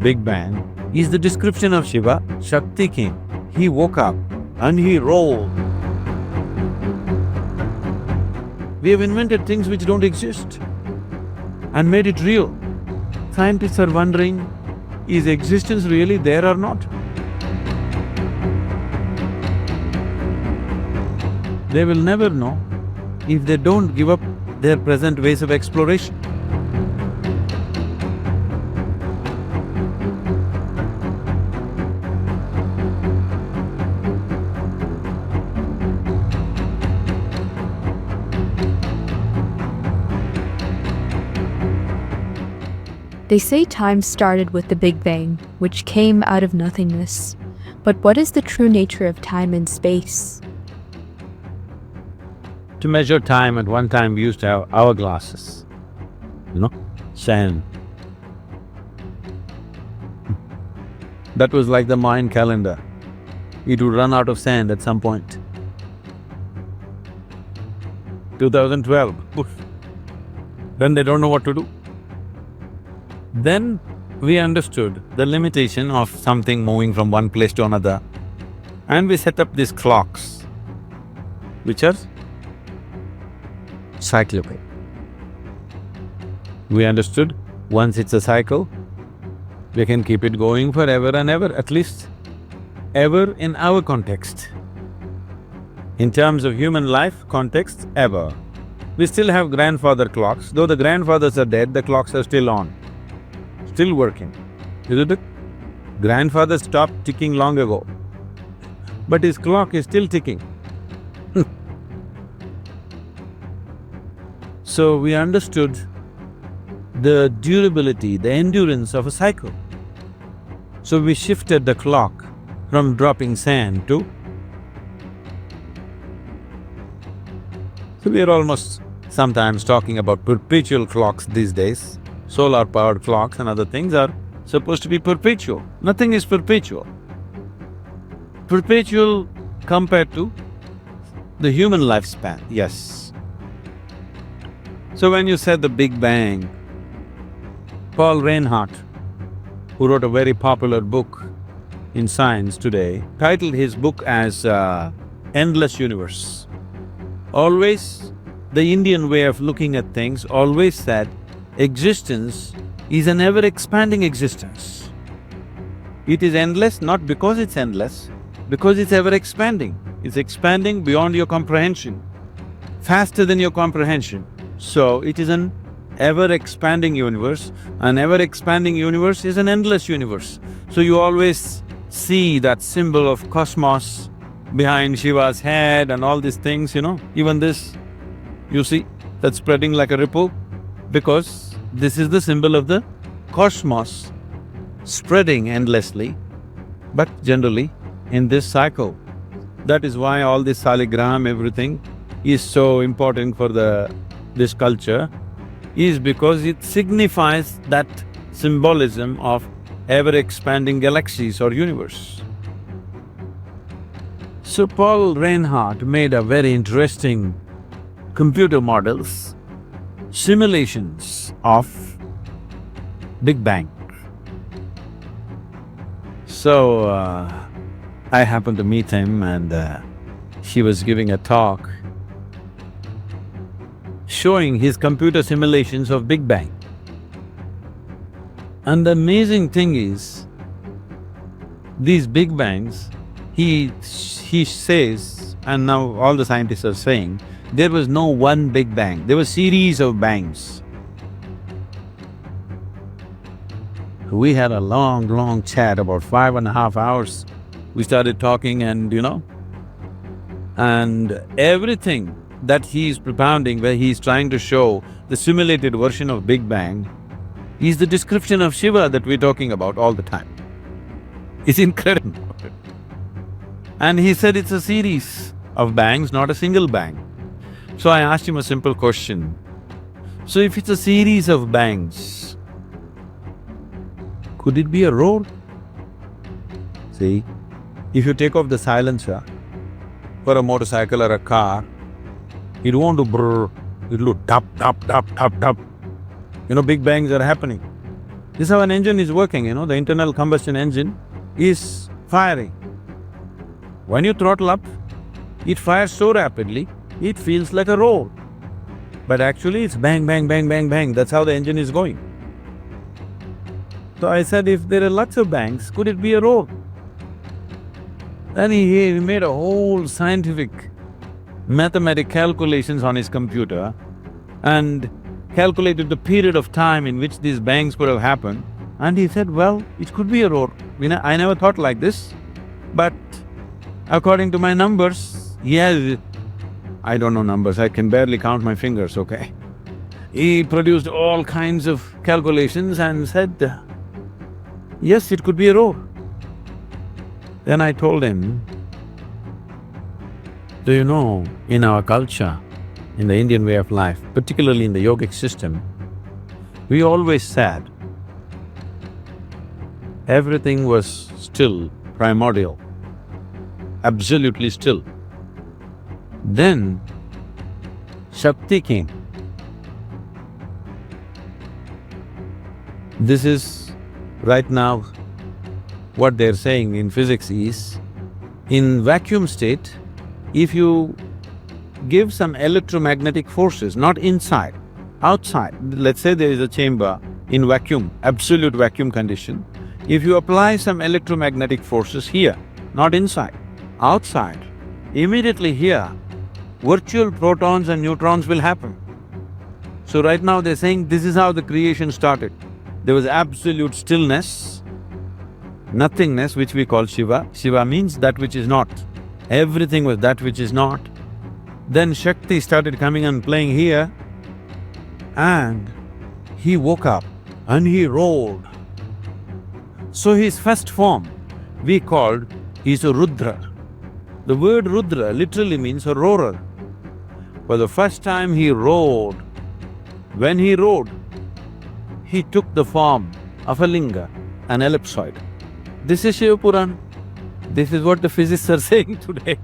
Big Bang is the description of Shiva. Shakti came, he woke up and he rolled. We have invented things which don't exist and made it real. Scientists are wondering, is existence really there or not? They will never know if they don't give up their present ways of exploration. They say time started with the Big Bang, which came out of nothingness. But what is the true nature of time and space? To measure time, at one time we used to have hourglasses, sand. That was like the Mayan calendar. It would run out of sand at some point. 2012, poof. Then they don't know what to do. Then we understood the limitation of something moving from one place to another, and we set up these clocks, which are cyclical. We understood once it's a cycle, we can keep it going forever and ever, at least ever in our context. In terms of human life context, ever. We still have grandfather clocks, though the grandfathers are dead, the clocks are still on, still working, isn't it? Grandfather stopped ticking long ago, but his clock is still ticking. So we understood the durability, the endurance of a cycle. So we shifted the clock from dropping sand to… So we are almost sometimes talking about perpetual clocks these days. Solar-powered clocks and other things are supposed to be perpetual. Nothing is perpetual. Perpetual compared to the human lifespan, yes. So when you said the Big Bang, Paul Reinhardt, who wrote a very popular book in science today, titled his book as Endless Universe. Always, the Indian way of looking at things always said, existence is an ever-expanding existence. It is endless not because it's endless, because it's ever-expanding. It's expanding beyond your comprehension, faster than your comprehension. So, it is an ever-expanding universe. An ever-expanding universe is an endless universe. So, you always see that symbol of cosmos behind Shiva's head and all these things, even this, you see, that's spreading like a ripple, because this is the symbol of the cosmos spreading endlessly, but generally in this cycle. That is why all this saligram, everything is so important for this culture, is because it signifies that symbolism of ever-expanding galaxies or universe. So Paul Reinhardt made a very interesting computer models, simulations of Big Bang. So, I happened to meet him and he was giving a talk showing his computer simulations of Big Bang. And the amazing thing is, these Big Bangs, he says, and now all the scientists are saying, there was no one Big Bang, there was series of bangs. We had a long chat, about 5.5 hours. We started talking and and everything that he's propounding, where he's trying to show the simulated version of Big Bang, is the description of Shiva that we're talking about all the time. It's incredible. And he said it's a series of bangs, not a single bang. So I asked him a simple question. So if it's a series of bangs, could it be a roar? See, if you take off the silencer for a motorcycle or a car, it won't do brrr, it'll do tap, tap, tap, tap, tap. Big bangs are happening. This is how an engine is working, the internal combustion engine is firing. When you throttle up, it fires so rapidly, it feels like a roar. But actually it's bang, bang, bang, bang, bang. That's how the engine is going. So I said, if there are lots of bangs, could it be a roar? Then he made a whole scientific mathematic calculations on his computer and calculated the period of time in which these bangs could have happened. And he said, well, it could be a roar. I never thought like this, but according to my numbers, yes, I don't know numbers, I can barely count my fingers, okay? He produced all kinds of calculations and said, yes, it could be a roar. Then I told him, do you know, in our culture, in the Indian way of life, particularly in the yogic system, we always said everything was still, primordial, absolutely still. Then Shakti came. This is right now what they're saying in physics is, in vacuum state, if you give some electromagnetic forces, not inside, outside, let's say there is a chamber in vacuum, absolute vacuum condition, if you apply some electromagnetic forces here, not inside, outside, immediately here, virtual protons and neutrons will happen. So right now they're saying this is how the creation started. There was absolute stillness, nothingness, which we call Shiva. Shiva means that which is not. Everything was that which is not. Then Shakti started coming and playing here, and he woke up and he roared. So his first form we called is a Rudra. The word Rudra literally means a roarer. For the first time he roared. When he roared, he took the form of a linga, an ellipsoid. This is Shiva Puran. This is what the physicists are saying today.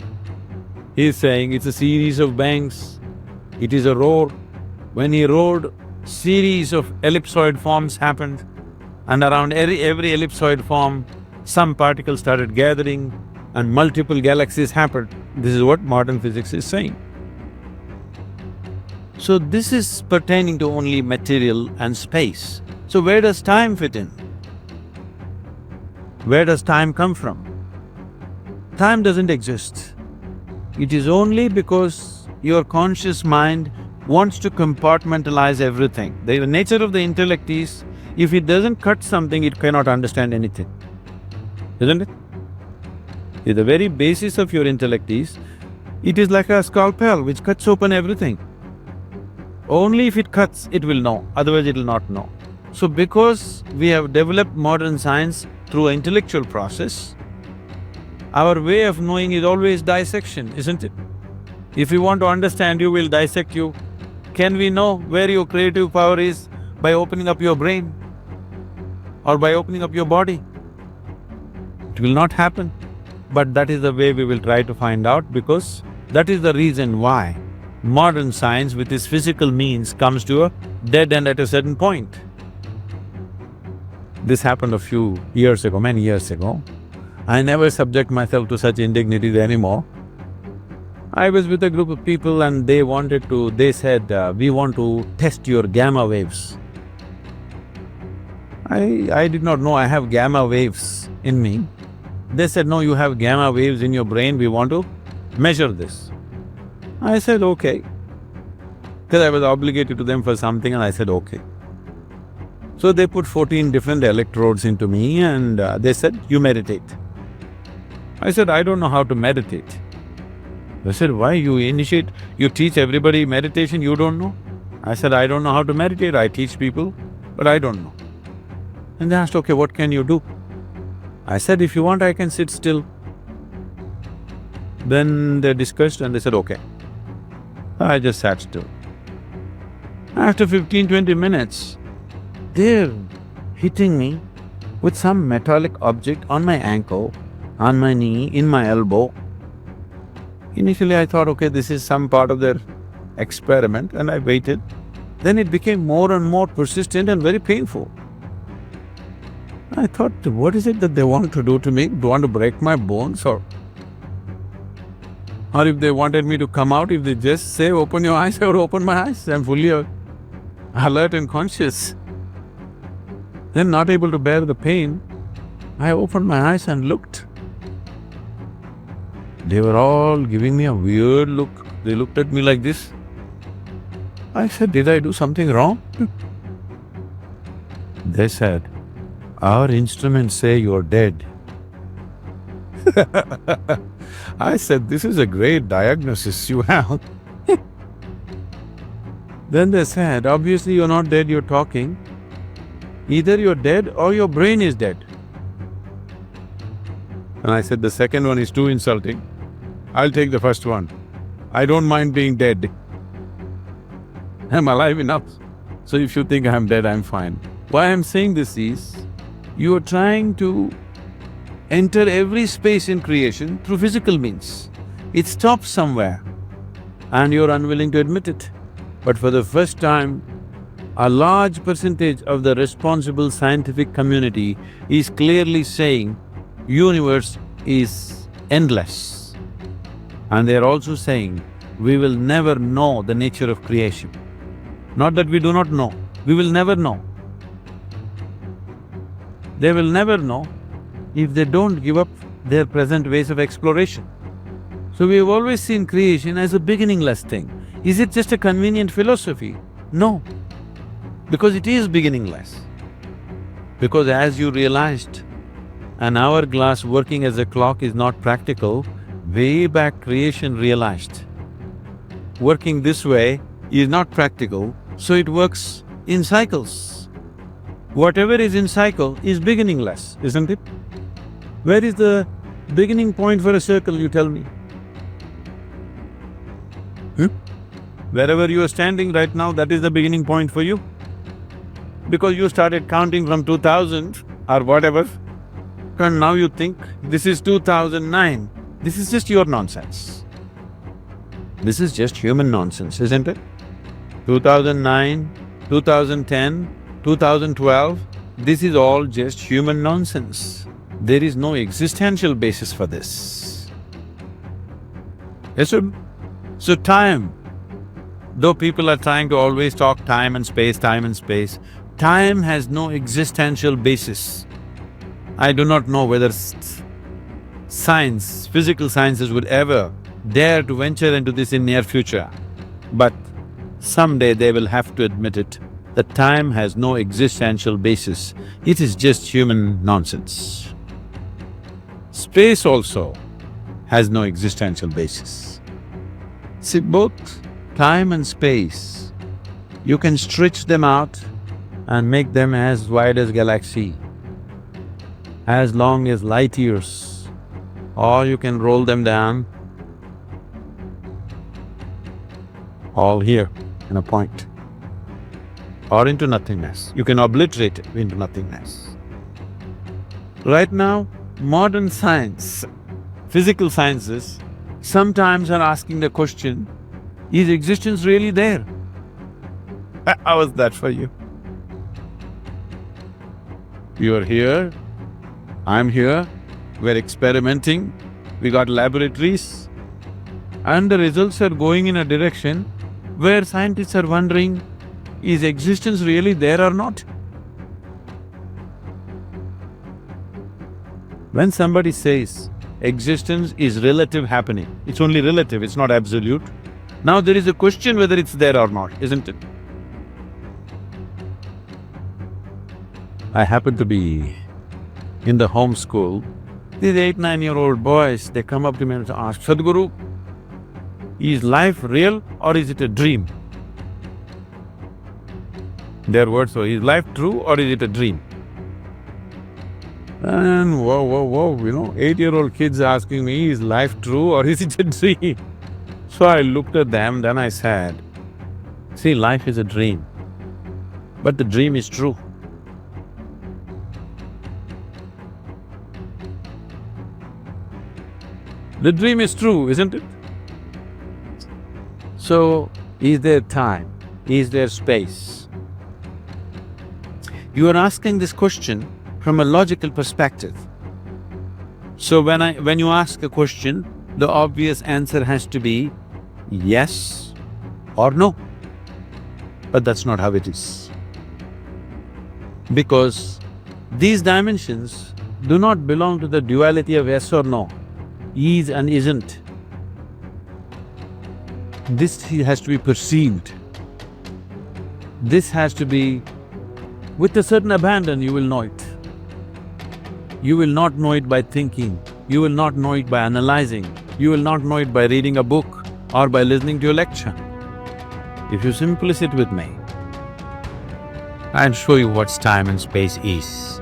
He is saying it's a series of bangs, it is a roar. When he roared, series of ellipsoid forms happened, and around every ellipsoid form, some particles started gathering and multiple galaxies happened. This is what modern physics is saying. So this is pertaining to only material and space. So where does time fit in? Where does time come from? Time doesn't exist. It is only because your conscious mind wants to compartmentalize everything. The nature of the intellect is, if it doesn't cut something, it cannot understand anything, isn't it? If the very basis of your intellect is, it is like a scalpel which cuts open everything. Only if it cuts, it will know, otherwise it will not know. So because we have developed modern science through an intellectual process, our way of knowing is always dissection, isn't it? If we want to understand you, we'll dissect you. Can we know where your creative power is by opening up your brain or by opening up your body? It will not happen. But that is the way we will try to find out, because that is the reason why modern science with its physical means comes to a dead end at a certain point. This happened a few years ago, many years ago. I never subject myself to such indignities anymore. I was with a group of people and they said, we want to test your gamma waves. I did not know I have gamma waves in me. They said, no, you have gamma waves in your brain, we want to measure this. I said, okay. Because I was obligated to them for something and I said, okay. So they put 14 different electrodes into me and they said, you meditate. I said, I don't know how to meditate. They said, why you teach everybody meditation, you don't know? I said, I don't know how to meditate, I teach people, but I don't know. And they asked, okay, what can you do? I said, if you want, I can sit still. Then they discussed and they said, okay. I just sat still. After 15-20 minutes, they're hitting me with some metallic object on my ankle, on my knee, in my elbow. Initially I thought, okay, this is some part of their experiment, and I waited. Then it became more and more persistent and very painful. I thought, what is it that they want to do to me? Do they want to break my bones or if they wanted me to come out, if they just say, open your eyes, I would open my eyes. I'm fully alert and conscious. Then not able to bear the pain, I opened my eyes and looked. They were all giving me a weird look. They looked at me like this. I said, did I do something wrong? They said, our instruments say you're dead. I said, this is a great diagnosis you have. Then they said, obviously you're not dead, you're talking. Either you're dead or your brain is dead. And I said, the second one is too insulting. I'll take the first one. I don't mind being dead. I'm alive enough. So if you think I'm dead, I'm fine. Why I'm saying this is, you are trying to enter every space in creation through physical means. It stops somewhere and you're unwilling to admit it. But for the first time, a large percentage of the responsible scientific community is clearly saying universe is endless. And they're also saying we will never know the nature of creation. Not that we do not know, we will never know. They will never know if they don't give up their present ways of exploration. So we've always seen creation as a beginningless thing. Is it just a convenient philosophy? No, because it is beginningless. Because as you realized, an hourglass working as a clock is not practical, way back creation realized. Working this way is not practical, so it works in cycles. Whatever is in cycle is beginningless, isn't it? Where is the beginning point for a circle, you tell me? Wherever you are standing right now, that is the beginning point for you. Because you started counting from 2000 or whatever, and now you think this is 2009. This is just your nonsense. This is just human nonsense, isn't it? 2009, 2010, 2012, this is all just human nonsense. There is no existential basis for this. Yes, so time, though people are trying to always talk time and space, time has no existential basis. I do not know whether science, physical sciences would ever dare to venture into this in near future, but someday they will have to admit it, that time has no existential basis, it is just human nonsense. Space also has no existential basis. See, both time and space, you can stretch them out and make them as wide as galaxy, as long as light years, or you can roll them down all here in a point, or into nothingness. You can obliterate it into nothingness. Right now, modern science, physical sciences, sometimes are asking the question, is existence really there? How is that for you? You're here, I'm here, we're experimenting, we got laboratories, and the results are going in a direction where scientists are wondering, is existence really there or not? When somebody says existence is relative happening, it's only relative, it's not absolute. Now there is a question whether it's there or not, isn't it? I happen to be in the home school. These 8-9-year-old boys, they come up to me and ask, Sadhguru, is life real or is it a dream? Their words were, is life true or is it a dream? And whoa, 8-year-old kids asking me, is life true or is it a dream? So I looked at them, then I said, see, life is a dream, but the dream is true. The dream is true, isn't it? So, is there time? Is there space? You are asking this question from a logical perspective. So when you ask a question, the obvious answer has to be yes or no. But that's not how it is. Because these dimensions do not belong to the duality of yes or no, is and isn't. This has to be perceived. This has to be… with a certain abandon you will know it. You will not know it by thinking, you will not know it by analyzing, you will not know it by reading a book or by listening to a lecture. If you simply sit with me, I'll show you what time and space is.